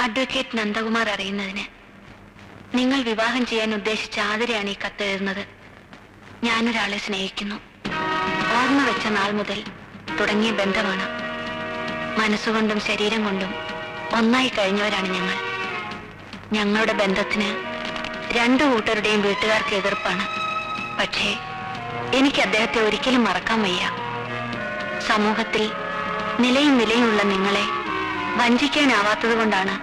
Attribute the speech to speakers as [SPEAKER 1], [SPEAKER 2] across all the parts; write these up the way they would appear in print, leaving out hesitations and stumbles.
[SPEAKER 1] Advocate Nandakumar അറിയുന്നതിന് നിങ്ങൾ വിവാഹം ചെയ്യാൻ ഉദ്ദേശിച്ച ആതിരയാണ് ഈ കത്തെഴുതുന്നത്. ഞാനൊരാളെ സ്നേഹിക്കുന്നു. ഓർമ്മ വെച്ച നാൾ മുതൽ തുടങ്ങിയ ബന്ധമാണ്. മനസ്സുകൊണ്ടും ശരീരം കൊണ്ടും ഒന്നായി കഴിഞ്ഞവരാണ് ഞങ്ങൾ. ഞങ്ങളുടെ ബന്ധത്തിന് രണ്ടു കൂട്ടരുടെയും വീട്ടുകാർക്ക് എതിർപ്പാണ്. പക്ഷേ എനിക്ക് അദ്ദേഹത്തെ ഒരിക്കലും മറക്കാൻ വയ്യ. സമൂഹത്തിൽ നിലയും വിലയുമുള്ള നിങ്ങളെ വഞ്ചിക്കാനാവാത്തത് കൊണ്ടാണ്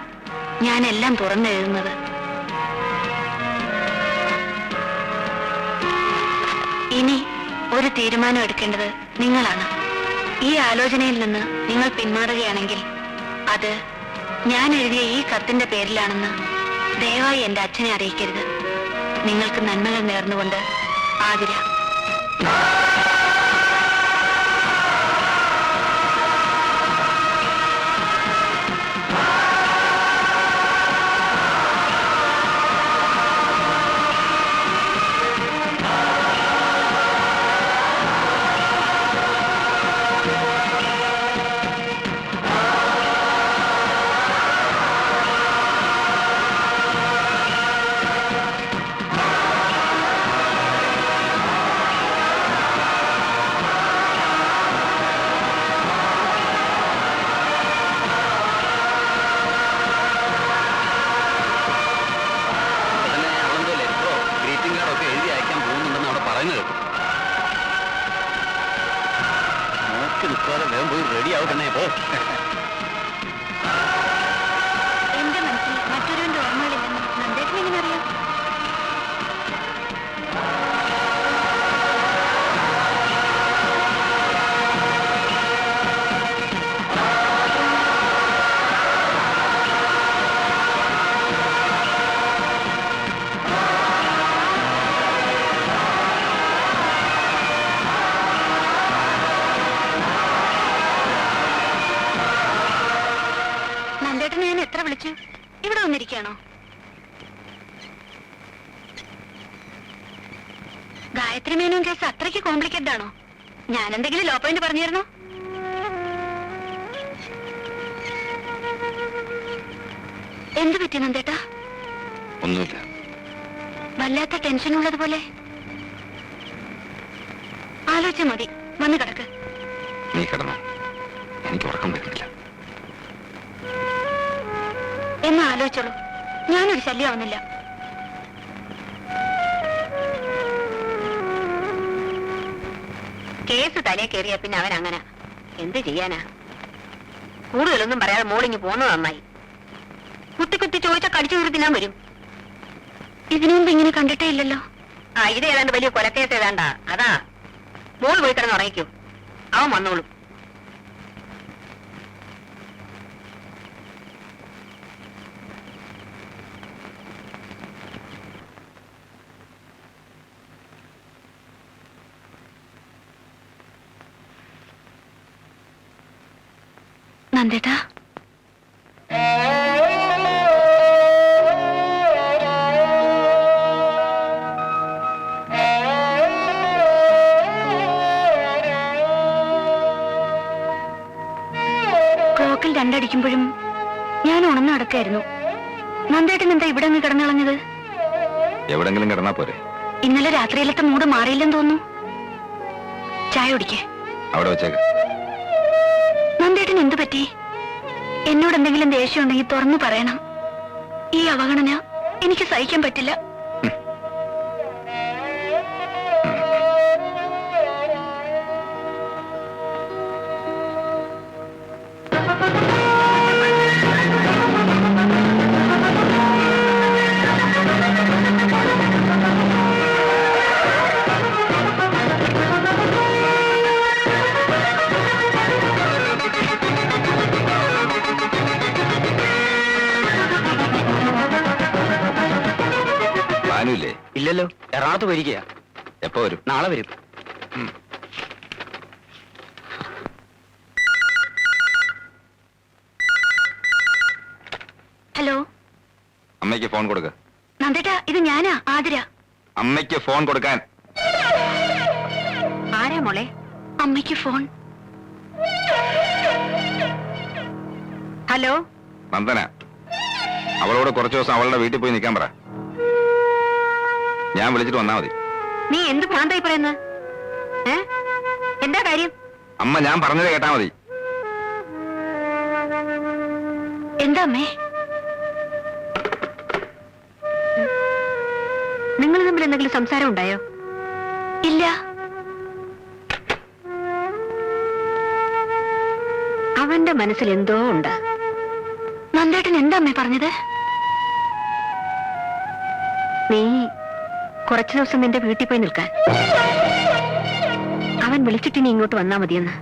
[SPEAKER 1] ഞാൻ എല്ലാം തുറന്നെഴുതുന്നത്. ഇനി ഒരു തീരുമാനം എടുക്കേണ്ടത് നിങ്ങളാണ്. ഈ ആലോചനയിൽ നിന്ന് നിങ്ങൾ പിന്മാറുകയാണെങ്കിൽ അത് ഞാൻ എഴുതിയ ഈ കത്തിന്റെ പേരിലാണെന്ന് ദയവായി എന്റെ അച്ഛനെ അറിയിക്കരുത്. നിങ്ങൾക്ക് നന്മകൾ നേർന്നുകൊണ്ട് ആതിര. എന്റെ മനസ്സിൽ മറ്റൊരുവന്റെ ഓർമ്മകളില്ലെന്ന് നന്ദേട്ടൻ എങ്ങനെ അറിയാം? നന്ദേട്ടനെ ഞാൻ എത്ര വിളിച്ചു? ഇവിടെ വന്നിരിക്കുകയാണോ? ഗായത്രി മേനോൻ കേസ് അത്രയ്ക്ക് കോംപ്ലിക്കേറ്റഡ് ആണോ? ഞാൻ എന്തെങ്കിലും ലോ പോയിന്റ് പറഞ്ഞിരുന്നോ? എന്ത് പറ്റി നന്ദേട്ടാ?
[SPEAKER 2] ഒന്നുമില്ല.
[SPEAKER 1] വല്ലാത്ത ടെൻഷൻ ഉള്ളതുപോലെ. ആലോചിച്ച മതി, വന്ന് കിടക്ക്.
[SPEAKER 2] നീ കിടന്നോ, എനിക്ക് ഉറക്കം വരുന്നില്ല.
[SPEAKER 1] എന്ന് ആലോചിച്ചോളൂ, ഞാനൊരു ശല്യമാവുന്നില്ല. കേസ് തലേ കയറിയ പിന്നെ അവൻ അങ്ങനെ എന്ത് ചെയ്യാനാ? കൂടുതലൊന്നും പറയാതെ മോളിങ്ങി പോന്നത് നന്നായി. കുത്തി കുത്തി ചോദിച്ചാൽ കടിച്ചു കയറി തിന്നാൻ വരും. ഇതിനു മുമ്പ് ഇങ്ങനെ കണ്ടിട്ടേ ഇല്ലല്ലോ. ആ, ഇത് ഏതാണ്ട് വലിയ കൊലക്കേസ് ഏതാണ്ടാ. അതാ മോള് പോയി കിടന്ന് ഉറങ്ങിക്കൂ, അവൻ വന്നോളും. നന്ദേട്ടാ, ക്ലോക്കിൽ രണ്ടടിക്കുമ്പോഴും ഞാൻ ഉണർന്നു നടക്കായിരുന്നു. നന്ദേട്ടൻ എന്താ ഇവിടെ അങ്ങ് കിടന്നുകളഞ്ഞത്?
[SPEAKER 2] എവിടെങ്കിലും കിടന്നാ പോരെ?
[SPEAKER 1] ഇന്നലെ രാത്രിയിലത്തെ മൂഡ് മാറിയില്ലെന്ന് തോന്നുന്നു. ചായ കുടിക്കേ?
[SPEAKER 2] അവിടെ വെച്ചേക്ക്.
[SPEAKER 1] നന്ദേട്ടൻ എന്തു പറ്റി? എന്നോട് എന്തെങ്കിലും ദേഷ്യം ഉണ്ടെങ്കിൽ തുറന്നു പറയണം. ഈ അവഗണന എനിക്ക് സഹിക്കാൻ പറ്റില്ല.
[SPEAKER 3] ഇല്ലല്ലോ, എറണാകുളത്ത് പോയിരിക്കുക.
[SPEAKER 2] എപ്പോ വരും?
[SPEAKER 3] നാളെ വരും.
[SPEAKER 1] ഹലോ,
[SPEAKER 2] അമ്മയ്ക്ക് ഫോൺ കൊടുക്ക.
[SPEAKER 1] നന്ദേട്ടാ, ഇത് ഞാനാ, ആതിര.
[SPEAKER 2] അമ്മയ്ക്ക് ഫോൺ കൊടുക്കാൻ.
[SPEAKER 1] ആരാ മോളെ? അമ്മയ്ക്ക് ഫോൺ. ഹലോ
[SPEAKER 2] നന്ദന, അവളോട് കുറച്ചു ദിവസം അവളുടെ വീട്ടിൽ പോയി നിൽക്കാൻ പറ. ഞാൻ വിളിച്ചിട്ട് വന്നാ മതി.
[SPEAKER 1] നീ എന്ത് ഭ്രാന്തായി പറയുന്നത്? എന്താ കാര്യം?
[SPEAKER 2] അമ്മ ഞാൻ പറഞ്ഞത് കേട്ടാ മതി.
[SPEAKER 1] എന്താ അമ്മേ? നിങ്ങൾ തമ്മിൽ എന്തെങ്കിലും സംസാരം ഉണ്ടായോ? ഇല്ല. അവന്റെ മനസ്സിൽ എന്തോ ഉണ്ട്. നന്ദേട്ടൻ എന്താ അമ്മേ പറഞ്ഞത്? നീ കുറച്ചു ദിവസം നിന്റെ വീട്ടിൽ പോയി നിൽക്കാൻ. അവൻ വിളിച്ചിട്ട് നീ ഇങ്ങോട്ട് വന്നാ മതിയെന്ന്.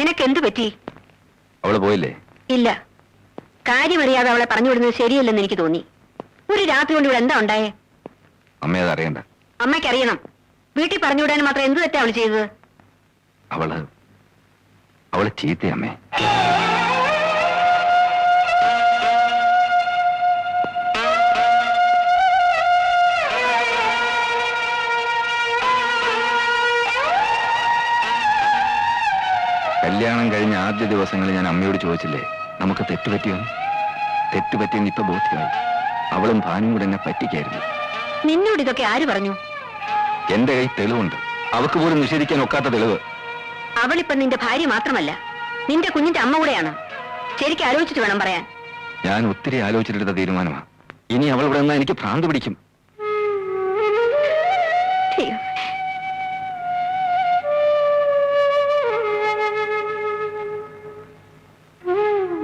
[SPEAKER 1] നിനക്കെന്ത് പറ്റി?
[SPEAKER 2] അവള് പോയില്ലേ?
[SPEAKER 1] ഇല്ല. കാര്യമറിയാതെ അവളെ പറഞ്ഞു വിടുന്നത് ശരിയല്ലെന്ന് എനിക്ക് തോന്നി. ഒരു രാത്രി കൊണ്ട് ഇവിടെ എന്താ ഉണ്ടായേ?
[SPEAKER 2] അമ്മ അത് അറിയണ്ട.
[SPEAKER 1] അമ്മയ്ക്കറിയണം. വീട്ടിൽ പറഞ്ഞു വിടാൻ മാത്രം എന്ത് തെറ്റാ അവൾ ചെയ്തത്?
[SPEAKER 2] അവള് ചീത്ത അമ്മേ. കല്യാണം കഴിഞ്ഞ ആദ്യ ദിവസങ്ങളിൽ ഞാൻ അമ്മയോട് ചോദിച്ചില്ലേ നമുക്ക് തെറ്റുപറ്റിയെന്ന്. തെറ്റുപറ്റിയെന്ന് ഇപ്പൊ ബോധ്യമായി. അവളും ഭാനും കൂടെ എന്നെ പറ്റിക്കായിരുന്നു.
[SPEAKER 1] നിന്നോട് ഇതൊക്കെ ആര് പറഞ്ഞു?
[SPEAKER 2] എന്റെ കൈ തെളിവുണ്ട്. അവക്ക് പോലും നിഷേധിക്കാൻ ഒക്കാത്ത തെളിവ്.
[SPEAKER 1] അവളിപ്പം നിന്റെ ഭാര്യ മാത്രമല്ല, നിന്റെ കുഞ്ഞിന്റെ അമ്മ കൂടെയാണ്. ശരിക്കും ആലോചിച്ചിട്ട് വേണം പറയാൻ.
[SPEAKER 2] ഞാൻ ഒത്തിരി ആലോചിച്ചിട്ടെടുത്ത തീരുമാനമാണ്. ഇനി അവൾ ഇവിടെ നിന്നാ എനിക്ക് ഭ്രാന്ത് പിടിക്കും.